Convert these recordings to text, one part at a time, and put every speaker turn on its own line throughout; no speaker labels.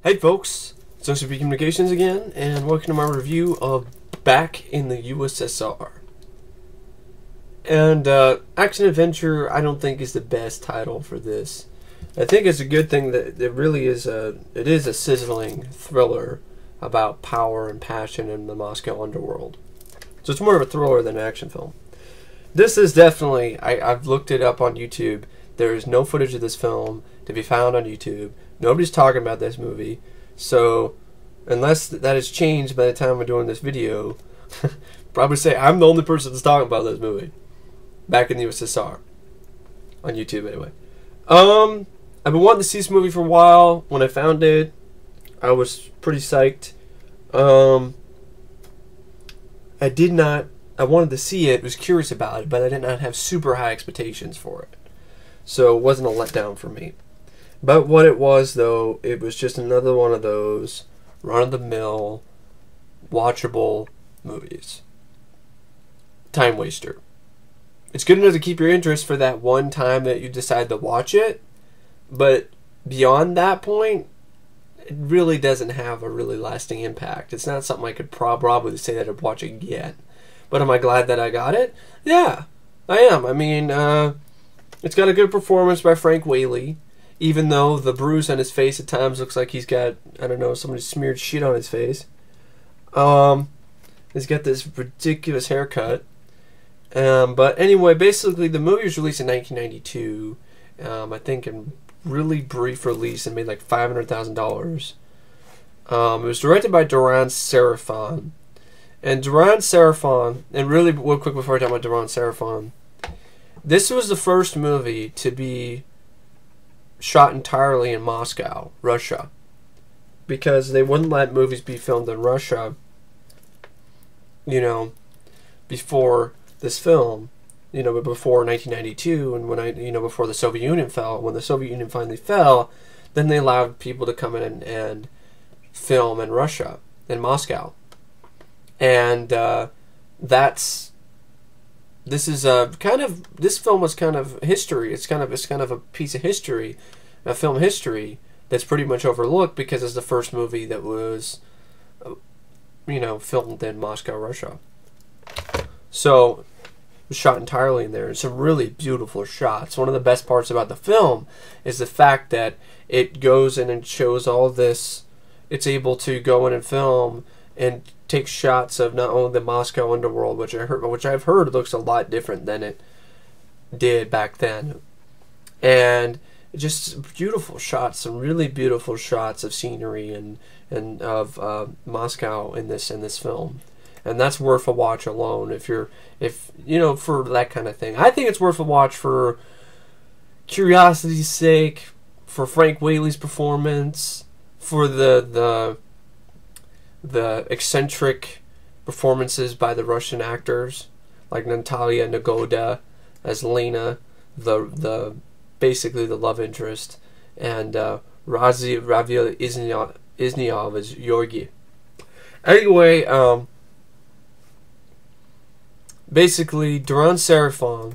Hey folks, it's OCP Communications again, and welcome to my review of Back in the USSR. And Action Adventure, I don't think is the best title for this. I think it's a good thing that it really is it is a sizzling thriller about power and passion in the Moscow underworld. So it's more of a thriller than an action film. This is definitely, I've looked it up on YouTube. There is no footage of this film to be found on YouTube. Nobody's talking about this movie. So, unless that has changed by the time we're doing this video, probably say I'm the only person that's talking about this movie. Back in the USSR. On YouTube, anyway. I've been wanting to see this movie for a while. When I found it, I was pretty psyched. I wanted to see it, was curious about it, but I did not have super high expectations for it. So it wasn't a letdown for me. But what it was, though, it was just another one of those run-of-the-mill, watchable movies. Time waster. It's good enough to keep your interest for that one time that you decide to watch it, but beyond that point, it really doesn't have a really lasting impact. It's not something I could probably say that I'd watch again. But am I glad that I got it? Yeah, I am. I mean, it's got a good performance by Frank Whaley. Even though the bruise on his face at times looks like he's got, I don't know, somebody smeared shit on his face. He's got this ridiculous haircut. But anyway, basically the movie was released in 1992. I think in really brief release and made like $500,000. It was directed by Deran Sarafian. And Deran Sarafian, and really real quick before I talk about Deran Sarafian, this was the first movie to be shot entirely in Moscow, Russia, because they wouldn't let movies be filmed in Russia, you know, before this film, you know, before 1992, and before the Soviet Union fell. When the Soviet Union finally fell, then they allowed people to come in and film in Russia, in Moscow, and this film was kind of history. It's kind of a piece of history, a film history that's pretty much overlooked because it's the first movie that was, filmed in Moscow, Russia. So, it was shot entirely in there. And some really beautiful shots. One of the best parts about the film is the fact that it goes in and shows all this. It's able to go in and film and take shots of not only the Moscow underworld, which I've heard looks a lot different than it did back then, and just beautiful shots, some really beautiful shots of scenery and of Moscow in this film, and that's worth a watch alone if for that kind of thing. I think it's worth a watch for curiosity's sake, for Frank Whaley's performance, for the eccentric performances by the Russian actors, like Natalya Negoda as Lena, basically the love interest, and Ravil Isyanov as Yorgi. Anyway, basically Deran Sarafian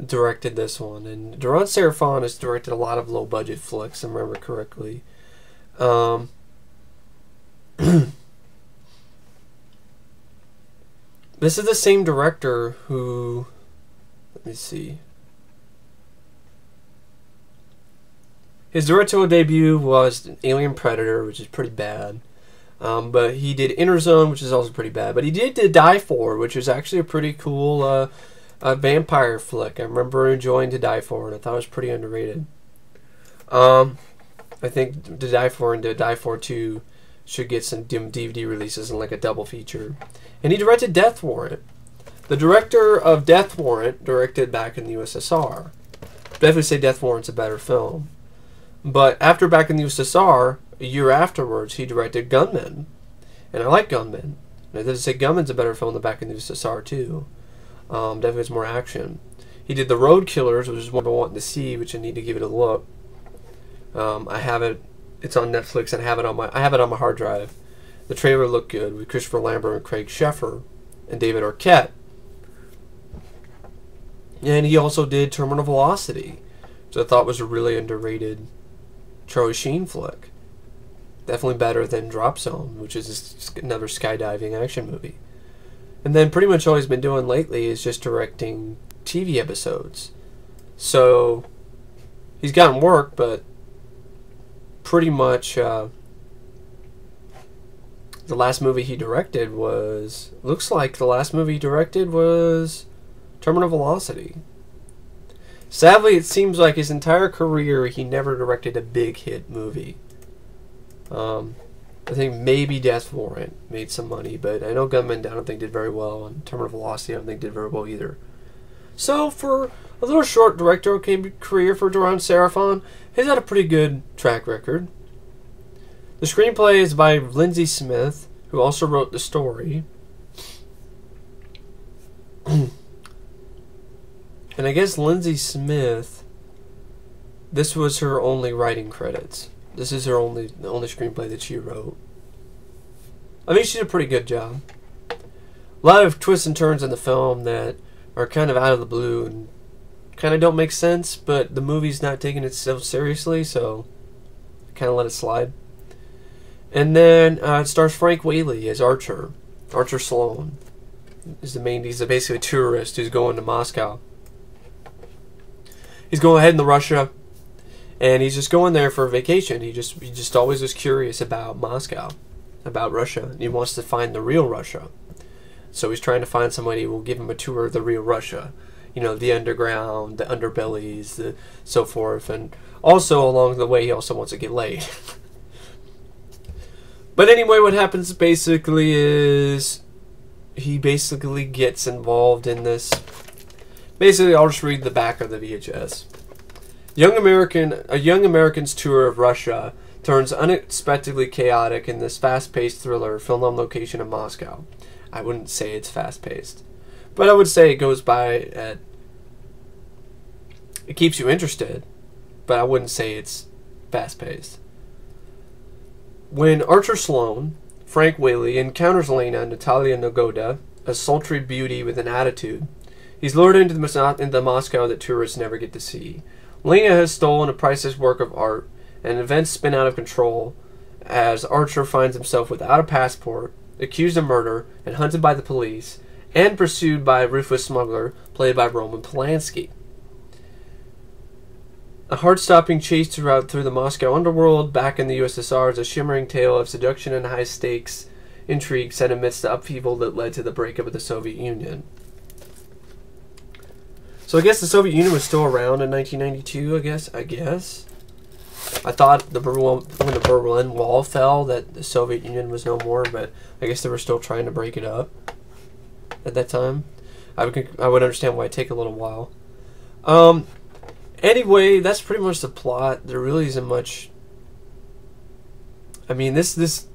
directed this one, and Deran Sarafian has directed a lot of low-budget flicks, if I remember correctly. This is the same director who, let me see. His directorial debut was Alien Predator, which is pretty bad. But he did Inner Zone, which is also pretty bad. But he did Die For, which is actually a pretty cool vampire flick. I remember enjoying To Die For, and I thought it was pretty underrated. I think To Die For and To Die For 2 should get some DVD releases and like a double feature. And he directed Death Warrant. The director of Death Warrant directed Back in the USSR. Definitely say Death Warrant's a better film. But after Back in the USSR, a year afterwards, he directed Gunman. And I like Gunman. And I did say Gunman's a better film than Back in the USSR too. Definitely has more action. He did The Road Killers, which is one I've been wanting to see, which I need to give it a look. I have it. It's on Netflix, and I have it on my hard drive. The trailer looked good with Christopher Lambert and Craig Sheffer and David Arquette. And he also did Terminal Velocity, which I thought was a really underrated Charlie Sheen flick. Definitely better than Drop Zone, which is another skydiving action movie. And then pretty much all he's been doing lately is just directing TV episodes. So he's gotten work, but pretty much the last movie he directed was... Looks like the last movie he directed was Terminal Velocity. Sadly, it seems like his entire career he never directed a big hit movie. I think maybe Death Warrant made some money, but I know Gunman I don't think did very well, and Terminal Velocity I don't think did very well either. So for a little short directorial career for Deran Sarafian, he's had a pretty good track record. The screenplay is by Lindsay Smith, who also wrote the story. And I guess Lindsay Smith, this was her only writing credits. This is the only screenplay that she wrote. I think she did a pretty good job. A lot of twists and turns in the film that are kind of out of the blue and kind of don't make sense, but the movie's not taking itself seriously, so I kind of let it slide. And then it stars Frank Whaley as Archer. Archer Sloan is the main. He's basically a tourist who's going to Moscow. He's going ahead into Russia. And he's just going there for a vacation. He just always was curious about Moscow, about Russia. And he wants to find the real Russia. So he's trying to find somebody who will give him a tour of the real Russia. You know, the underground, the underbellies, the so forth. And also along the way, he also wants to get laid. But anyway, what happens basically is he basically gets involved in this. Basically, I'll just read the back of the VHS. A young American's tour of Russia turns unexpectedly chaotic in this fast-paced thriller filmed on location in Moscow. I wouldn't say it's fast-paced, but I would say it goes by at... It keeps you interested, but I wouldn't say it's fast-paced. When Archer Sloan, Frank Whaley, encounters Lena, Natalya Negoda, a sultry beauty with an attitude, he's lured into the Moscow that tourists never get to see. Lena has stolen a priceless work of art, and events spin out of control as Archer finds himself without a passport, accused of murder, and hunted by the police, and pursued by a ruthless smuggler played by Roman Polanski. A heart-stopping chase through the Moscow underworld back in the USSR is a shimmering tale of seduction and high-stakes intrigue set amidst the upheaval that led to the breakup of the Soviet Union. So I guess the Soviet Union was still around in 1992, I guess. I thought when the Berlin Wall fell that the Soviet Union was no more, but I guess they were still trying to break it up at that time. I would understand why it'd take a little while. Anyway, that's pretty much the plot. There really isn't much... I mean, this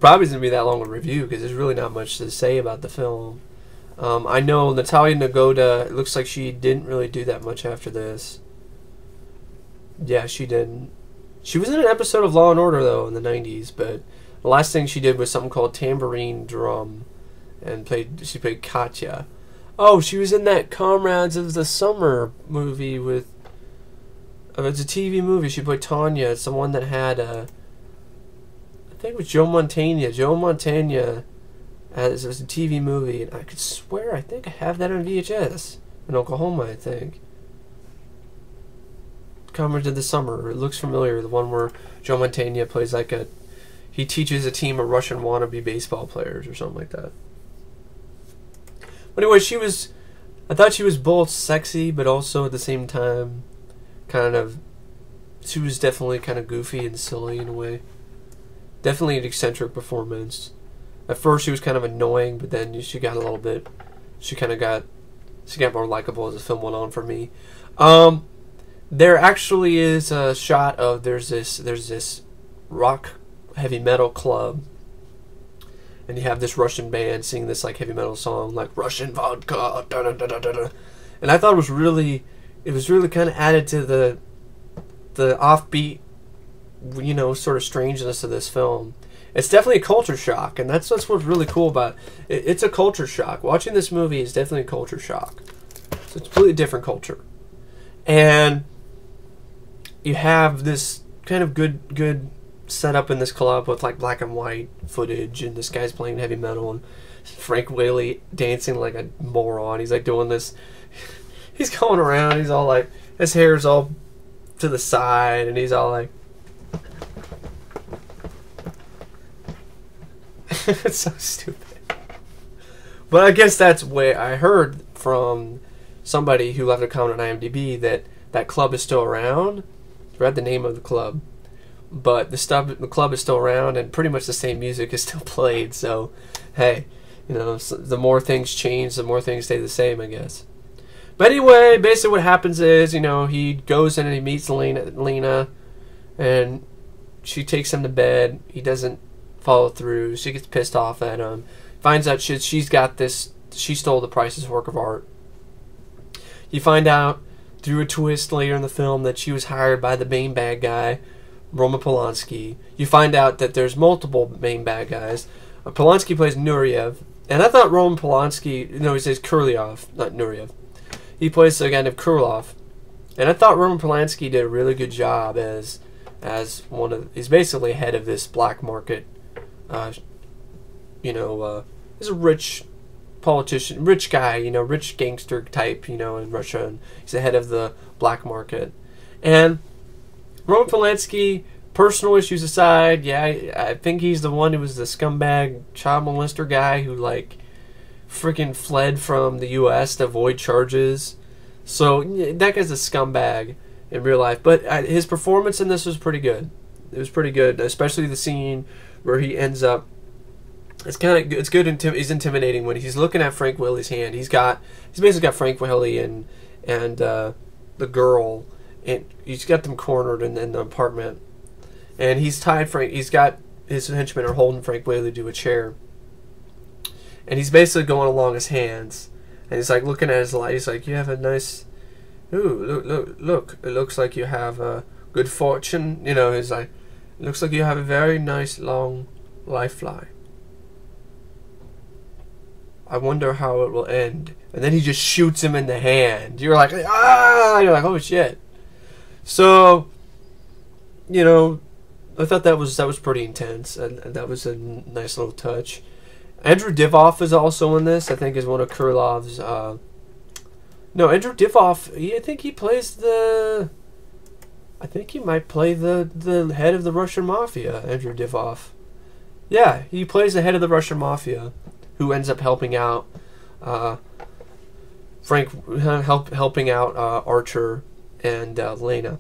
probably isn't going to be that long of a review because there's really not much to say about the film. I know Natalya Negoda, it looks like she didn't really do that much after this. Yeah, she didn't. She was in an episode of Law & Order, though, in the 90s, but the last thing she did was something called Tambourine Drum, and she played Katya. Oh, she was in that Comrades of the Summer movie with... it's a TV movie. She played Tanya. It's the one that had, I think it was Joe Montana. Joe Montana... it was a TV movie, and I could swear I think I have that on VHS in Oklahoma, I think. Comrades of the Summer. It looks familiar. The one where Joe Montana plays like he teaches a team of Russian wannabe baseball players or something like that. But anyway, I thought she was both sexy, but also at the same time, she was definitely kind of goofy and silly in a way. Definitely an eccentric performance. At first she was kind of annoying, but then she got more likable as the film went on for me. There actually is a shot of there's this rock heavy metal club, and you have this Russian band singing this like heavy metal song like Russian vodka, da da da da da, and I thought it was really kind of added to the offbeat, sort of strangeness of this film. It's definitely a culture shock, and that's what's really cool about it. It's a culture shock. Watching this movie is definitely a culture shock. So it's a completely different culture. And you have this kind of good set up in this club with like black and white footage, and this guy's playing heavy metal, and Frank Whaley dancing like a moron. He's like doing this. He's going around. He's all like, his hair's all to the side, and he's all like, it's so stupid. But I guess that's where I heard from somebody who left a comment on IMDb that that club is still around. I read the name of the club, but the club is still around, and pretty much the same music is still played. So, hey, you know, the more things change, the more things stay the same, I guess. But anyway, basically what happens is, you know, he goes in and he meets Lena, and she takes him to bed. He doesn't follow through. She gets pissed off at him. Finds out she's got this. She stole the priceless work of art. You find out through a twist later in the film that she was hired by the main bad guy, Roman Polanski. You find out that there's multiple main bad guys. Polanski plays Nureyev, and I thought Roman Polanski, no, he says Kurlyov, not Nureyev. He plays a guy named Kurlov, and I thought Roman Polanski did a really good job as one of. He's basically head of this black market. You know, he's a rich politician, rich guy, you know, rich gangster type, you know, in Russia, and he's the head of the black market. And Roman Polanski, personal issues aside, yeah, I think he's the one who was the scumbag child molester guy who, like, freaking fled from the U.S. to avoid charges. So, that guy's a scumbag in real life. But his performance in this was pretty good. It was pretty good, especially the scene where he ends up. It's good. He's intimidating when he's looking at Frank Whaley's hand. He's basically got Frank Whaley and the girl, and he's got them cornered in the apartment, and he's tied Frank. He's got his henchmen are holding Frank Whaley to a chair, and he's basically going along his hands, and he's like looking at his life. He's like, "You have a nice, look. It looks like you have a good fortune. You know." He's like, "It looks like you have a very nice long lifeline. I wonder how it will end." And then he just shoots him in the hand. You're like, ah! You're like, oh shit. So, you know, I thought that was pretty intense, and that was a nice little touch. Andrew Divoff is also in this. I think is one of Kurlov's. No, Andrew Divoff. I think he plays the. I think he might play the head of the Russian mafia. Andrew Divoff. Yeah, he plays the head of the Russian mafia, who ends up helping out helping out Archer and Lena.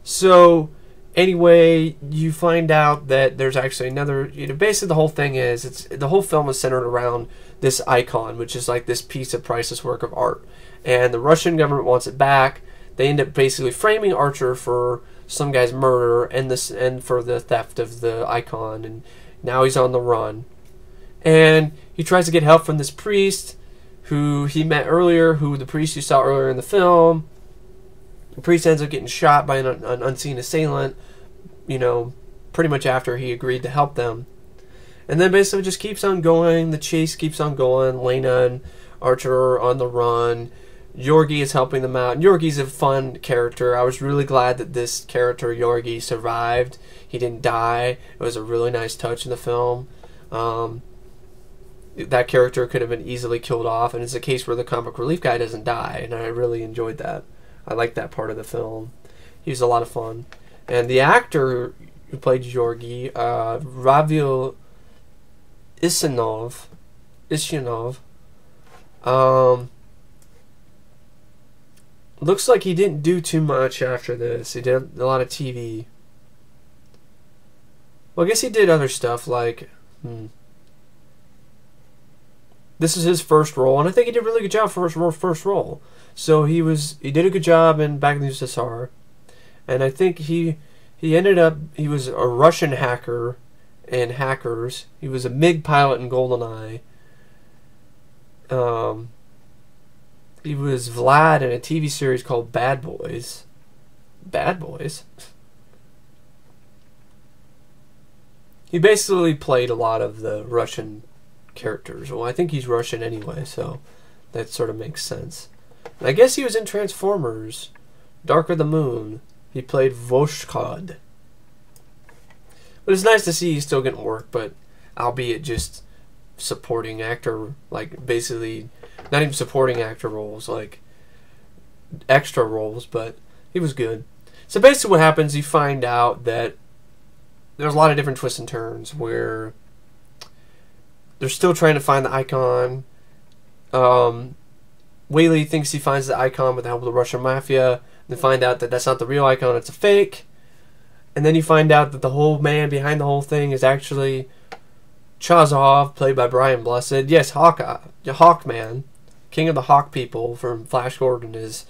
So anyway, you find out that there's actually another. You know, basically the whole thing is the whole film is centered around this icon, which is like this piece of priceless work of art, and the Russian government wants it back. They end up basically framing Archer for some guy's murder and for the theft of the icon, and now he's on the run. And he tries to get help from this priest who he met earlier, the priest you saw earlier in the film. The priest ends up getting shot by an unseen assailant, you know, pretty much after he agreed to help them. And then basically just keeps on going. The chase keeps on going. Lena and Archer are on the run. Yorgi is helping them out. And Yorgi's a fun character. I was really glad that this character, Yorgi, survived. He didn't die. It was a really nice touch in the film. That character could have been easily killed off, and it's a case where the comic relief guy doesn't die, and I really enjoyed that. I liked that part of the film. He was a lot of fun. And the actor who played Yorgi, Ravil Isyanov, looks like he didn't do too much after this. He did a lot of TV. Well, I guess he did other stuff like... This is his first role, and I think he did a really good job for his first role. So he did a good job back in the USSR, and I think he was a Russian hacker in Hackers. He was a MiG pilot in GoldenEye. He was Vlad in a TV series called Bad Boys. Bad Boys? He basically played a lot of the Russian characters. Well, I think he's Russian anyway, so that sort of makes sense. And I guess he was in Transformers, Dark of the Moon. He played Voshkod. But it's nice to see he's still getting work, but albeit just supporting actor, like basically not even supporting actor roles, like extra roles, but he was good. So basically what happens, you find out that there's a lot of different twists and turns where they're still trying to find the icon. Whaley thinks he finds the icon with the help of the Russian mafia. They find out that that's not the real icon, it's a fake. And then you find out that the whole man behind the whole thing is actually Chazov, played by Brian Blessed. Yes, Hawkman, king of the Hawk people from Flash Gordon is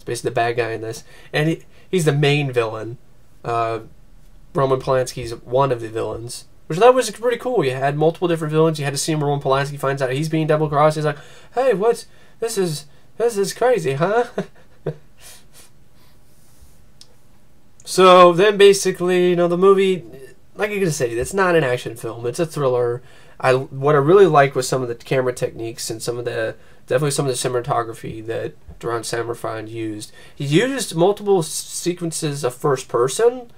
basically the bad guy in this. And he's the main villain. Roman Polanski's one of the villains, which I thought was pretty cool. You had multiple different villains. You had to see Roman Polanski finds out he's being double-crossed. He's like, hey, this is crazy, huh? So then basically, the movie, like I'm going to say, it's not an action film. It's a thriller. What I really liked was some of the camera techniques and definitely some of the cinematography that Deran Sarafian used. He used multiple sequences of first-person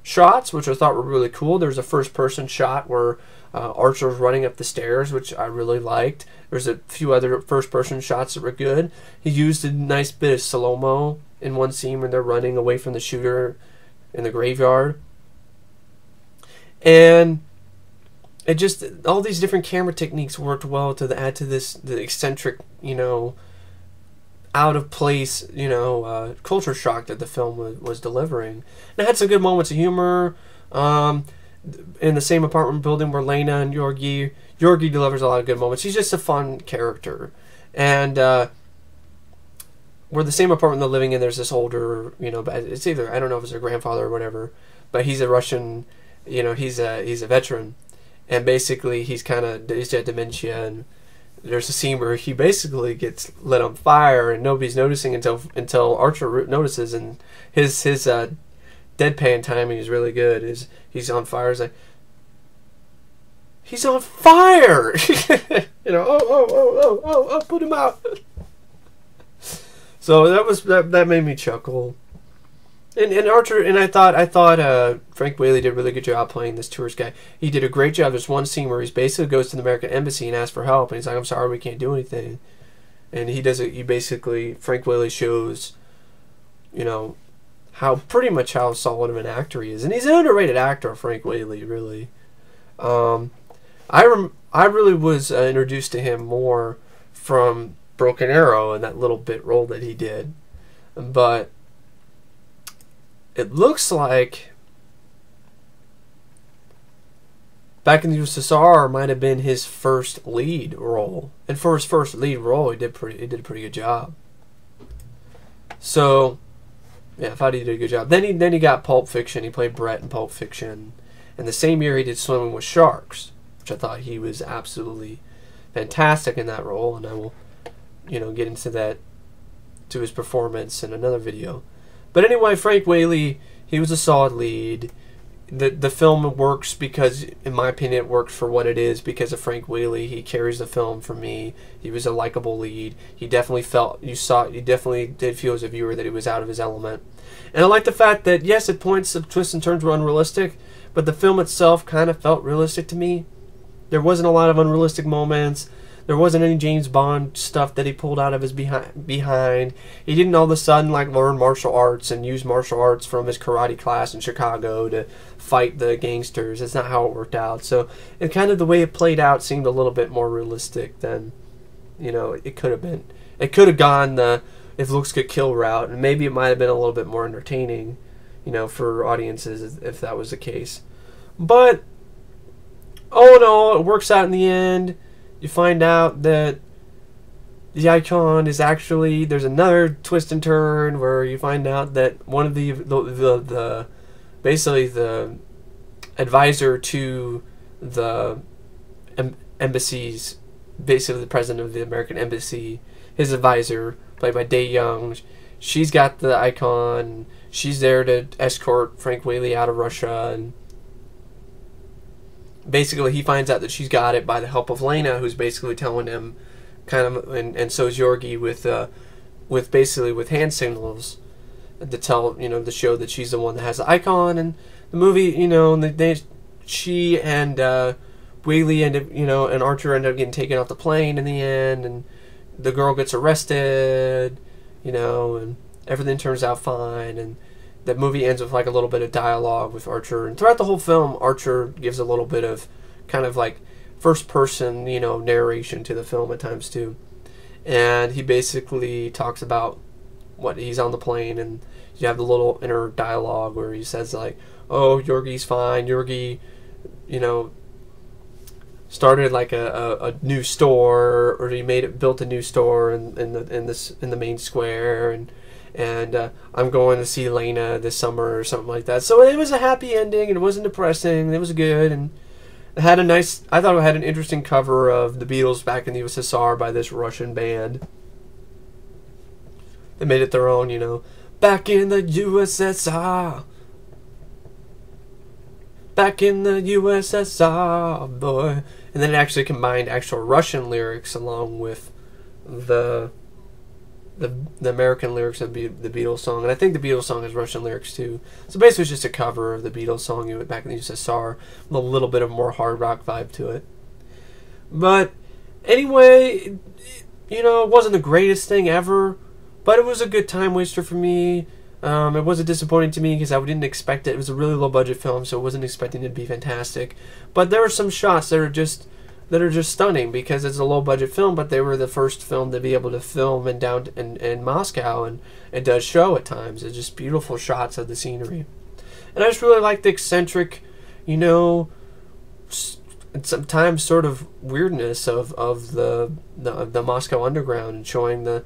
shots, which I thought were really cool. There's a first-person shot where Archer's running up the stairs, which I really liked. There's a few other first-person shots that were good. He used a nice bit of slow-mo in one scene when they're running away from the shooter in the graveyard. And it just, all these different camera techniques worked well to add to the eccentric, out of place, culture shock that the film was delivering. And it had some good moments of humor. In the same apartment building where Lena and Yorgi delivers a lot of good moments. He's just a fun character. And where the same apartment they're living in, there's this older, it's either, I don't know if it's their grandfather or whatever, but he's a Russian, he's a veteran. And basically he's got dementia, and there's a scene where he basically gets lit on fire and nobody's noticing until Archer notices, and his deadpan timing is really good. He's on fire. It's like, he's on fire! Put him out. So that made me chuckle. And Archer, and I thought Frank Whaley did a really good job playing this tourist guy. He did a great job. There's one scene where he basically goes to the American embassy and asks for help, and he's like, I'm sorry, we can't do anything. And Frank Whaley shows, how solid of an actor he is. And he's an underrated actor, Frank Whaley, really. I really was introduced to him more from Broken Arrow and that little bit role that he did. But it looks like Back in the USSR might have been his first lead role. And for his first lead role, he did a pretty good job. So yeah, I thought he did a good job. Then he got Pulp Fiction. He played Brett in Pulp Fiction. And the same year he did Swimming with Sharks, which I thought he was absolutely fantastic in that role. And I will, get into that, to his performance in another video. But anyway, Frank Whaley, he was a solid lead. The film works because, in my opinion, it works for what it is because of Frank Whaley. He carries the film for me. He was a likable lead. He definitely you definitely did feel as a viewer that he was out of his element. And I like the fact that, yes, at points the twists and turns were unrealistic, but the film itself kind of felt realistic to me. There wasn't a lot of unrealistic moments. There wasn't any James Bond stuff that he pulled out of his behind. He didn't all of a sudden learn martial arts and use martial arts from his karate class in Chicago to fight the gangsters. That's not how it worked out. So, and kind of the way it played out seemed a little bit more realistic than, it could have been. It could have gone the if looks could kill route, and maybe it might have been a little bit more entertaining, for audiences if that was the case. But all in all, it works out in the end. You find out that the icon is actually, there's another twist and turn where you find out that one of the basically the advisor to the embassy's, basically the president of the American embassy, his advisor, played by Dey Young, she's got the icon. She's there to escort Frank Whaley out of Russia, and basically he finds out that she's got it by the help of Lena, who's basically telling him and so is Yorgi with hand signals to tell, to show that she's the one that has the icon. And the movie, she and Whaley and Archer end up getting taken off the plane in the end, and the girl gets arrested, and everything turns out fine, and the movie ends with like a little bit of dialogue with Archer, and throughout the whole film, Archer gives a little bit of kind of like first person, narration to the film at times too, and he basically talks about what he's on the plane, and you have the little inner dialogue where he says like, "Oh, Yorgi's fine. Yorgi, started like a new store, or he built a new store in the main square, and I'm going to see Lena this summer," or something like that. So it was a happy ending, and it wasn't depressing. It was good, and it had I thought it had an interesting cover of the Beatles Back in the USSR by this Russian band. They made it their own, Back in the USSR. Back in the USSR, boy. And then it actually combined actual Russian lyrics along with the American lyrics of the Beatles song. And I think the Beatles song has Russian lyrics too. So basically it's just a cover of the Beatles song Back in the USSR with a little bit of more hard rock vibe to it. But anyway, it wasn't the greatest thing ever, but it was a good time waster for me. It wasn't disappointing to me because I didn't expect it. It was a really low budget film, so I wasn't expecting it to be fantastic. But there are some shots that are just stunning because it's a low budget film, but they were the first film to be able to film in Moscow, and it does show at times. It's just beautiful shots of the scenery. And I just really like the eccentric, sometimes sort of weirdness of the Moscow underground, and showing the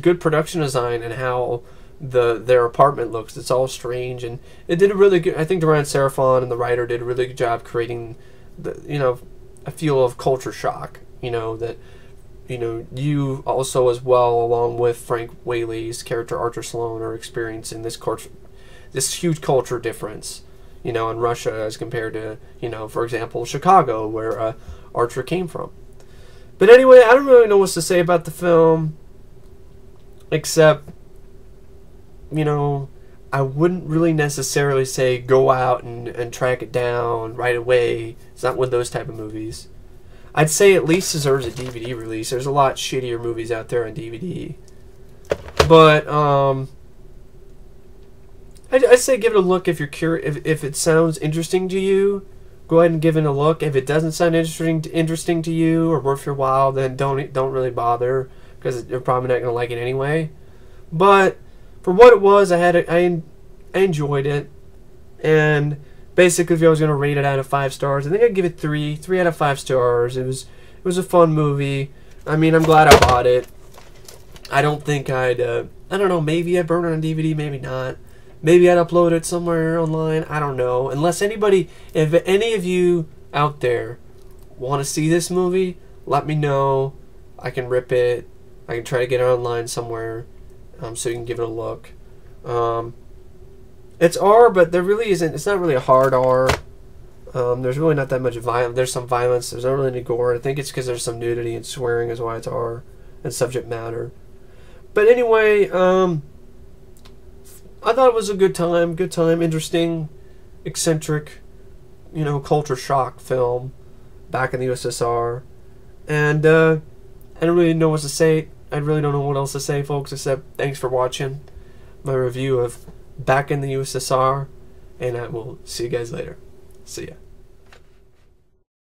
good production design and how their apartment looks. It's all strange, and it did a really good. I think Deran Sarafian and the writer did a really good job creating a feel of culture shock. That you also as well, along with Frank Whaley's character Archer Sloan, are experiencing this huge culture difference. In Russia as compared to for example Chicago, where Archer came from. But anyway, I don't really know what to say about the film, except I wouldn't really necessarily say go out and track it down right away. It's not one of those type of movies. I'd say at least deserves a DVD release. There's a lot shittier movies out there on DVD. But I'd say give it a look if you're curious. If it sounds interesting to you, go ahead and give it a look. If it doesn't sound interesting to you or worth your while, then don't really bother, because you're probably not going to like it anyway. But for what it was, I enjoyed it, and basically, if I was going to rate it out of 5 stars, I think I'd give it 3 out of 5 stars. It was a fun movie. I mean, I'm glad I bought it. I don't think I don't know, maybe I'd burn it on DVD, maybe not. Maybe I'd upload it somewhere online. I don't know. Unless if any of you out there want to see this movie, let me know. I can rip it. I can try to get it online somewhere, so you can give it a look. It's R, but there really isn't. It's not really a hard R. There's really not that much violence. There's some violence. There's not really any gore. I think it's because there's some nudity and swearing is why it's R, and subject matter. But anyway, I thought it was a good time. Interesting, eccentric, culture shock film back in the USSR. And I don't really know what to say. I really don't know what else to say, folks, except thanks for watching my review of Back in the USSR, and I will see you guys later. See ya.